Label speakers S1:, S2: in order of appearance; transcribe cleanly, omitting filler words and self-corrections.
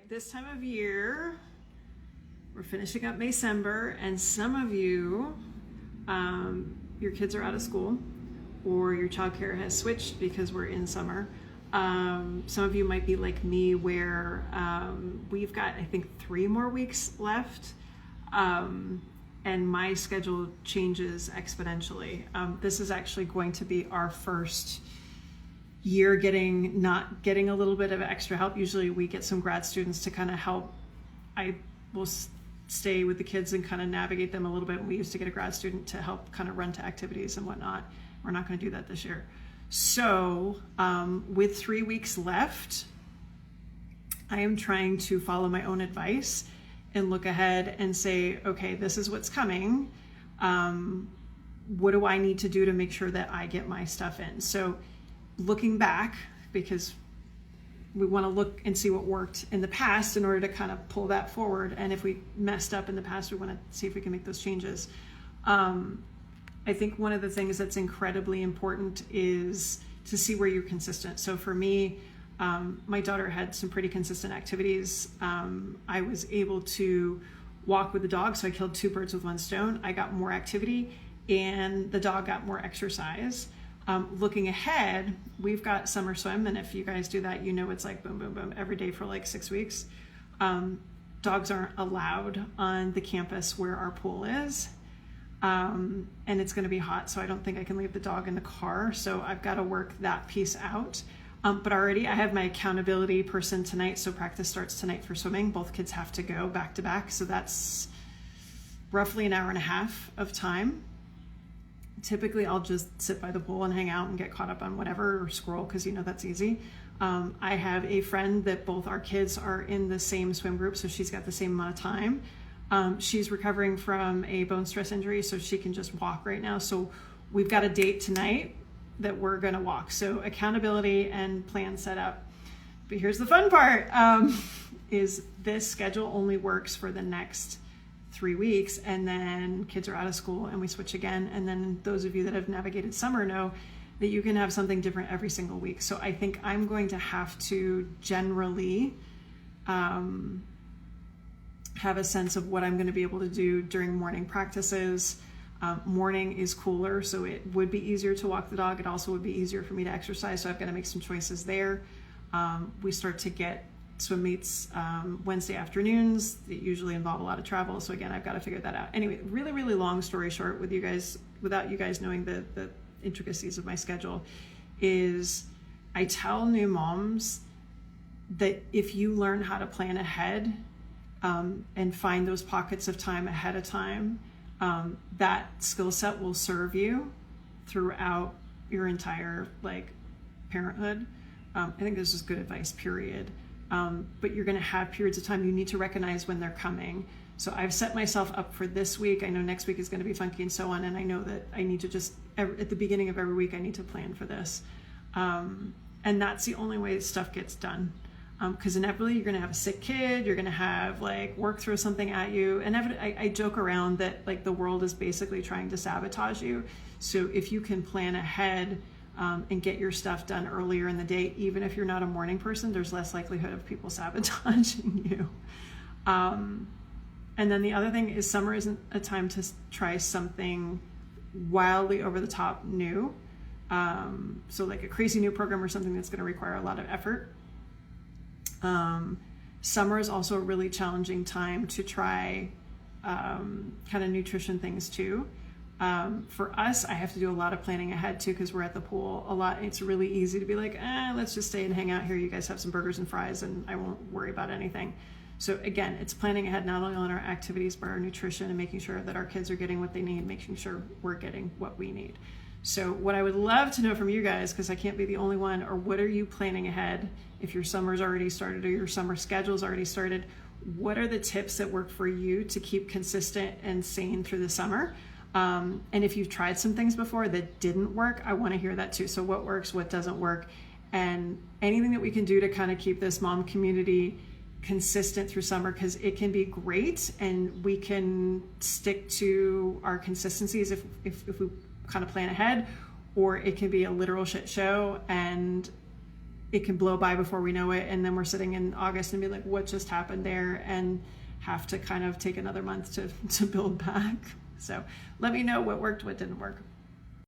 S1: this time of year, we're finishing up Maycember, and some of you, your kids are out of school, or your childcare has switched because we're in summer. Some of you might be like me, where we've got, I think, 3 more weeks left, and my schedule changes exponentially. This is actually going to be our first year not getting a little bit of extra help. Usually we get some grad students to kind of help. I will stay with the kids and kind of navigate them a little bit. We used to get a grad student to help kind of run to activities and whatnot. We're not going to do that this year. So with 3 weeks left, I am trying to follow my own advice and look ahead and say, okay, this is what's coming. What do I need to do to make sure that I get my stuff in? So looking back, because we want to look and see what worked in the past in order to kind of pull that forward. And if we messed up in the past, we want to see if we can make those changes. I think one of the things that's incredibly important is to see where you're consistent. So for me, my daughter had some pretty consistent activities. I was able to walk with the dog, so I killed 2 birds with 1 stone. I got more activity, and the dog got more exercise. Looking ahead, we've got summer swim, and if you guys do that, you know it's like boom, boom, boom every day for like 6 weeks. Dogs aren't allowed on the campus where our pool is, and it's going to be hot, so I don't think I can leave the dog in the car, so I've got to work that piece out. But already I have my accountability person tonight, so practice starts tonight for swimming. Both kids have to go back to back, so that's roughly an hour and a half of time. Typically I'll just sit by the pool and hang out and get caught up on whatever, or scroll, because that's easy. I have a friend that both our kids are in the same swim group, so she's got the same amount of time. She's recovering from a bone stress injury, so she can just walk right now. So we've got a date tonight that we're gonna walk. So accountability and plan set up. But here's the fun part, is this schedule only works for the next 3 weeks, and then kids are out of school and we switch again. And then those of you that have navigated summer know that you can have something different every single week. So I think I'm going to have to generally have a sense of what I'm going to be able to do during morning practices. Morning is cooler, so it would be easier to walk the dog. It also would be easier for me to exercise, so I've got to make some choices there. We start to get swim meets Wednesday afternoons that usually involve a lot of travel, so again, I've got to figure that out. Anyway, really, really long story short, with you guys, without you guys knowing the intricacies of my schedule, is I tell new moms that if you learn how to plan ahead and find those pockets of time ahead of time, that skill set will serve you throughout your entire parenthood. I think this is good advice, period. But you're going to have periods of time you need to recognize when they're coming. So I've set myself up for this week. I know next week is going to be funky and so on, and I know that I need to just, at the beginning of every week, I need to plan for this. And that's the only way stuff gets done. Because inevitably you're going to have a sick kid, you're going to have work throw something at you. And I joke around that the world is basically trying to sabotage you. So if you can plan ahead and get your stuff done earlier in the day, even if you're not a morning person, there's less likelihood of people sabotaging you. And then the other thing is, summer isn't a time to try something wildly over the top new. So a crazy new program or something that's going to require a lot of effort. Summer is also a really challenging time to try kind of nutrition things too. For us, I have to do a lot of planning ahead too, because we're at the pool a lot. It's really easy to be let's just stay and hang out here. You guys have some burgers and fries and I won't worry about anything. So again, it's planning ahead, not only on our activities, but our nutrition, and making sure that our kids are getting what they need, making sure we're getting what we need. So what I would love to know from you guys, because I can't be the only one, or what are you planning ahead? If your summer's already started or your summer schedule's already started, what are the tips that work for you to keep consistent and sane through the summer? And if you've tried some things before that didn't work, I want to hear that too. So what works, what doesn't work, and anything that we can do to kind of keep this mom community consistent through summer, because it can be great and we can stick to our consistencies if we kind of plan ahead, or it can be a literal shit show and it can blow by before we know it, and then we're sitting in August and be like, what just happened there, and have to kind of take another month to build back. So let me know what worked, what didn't work.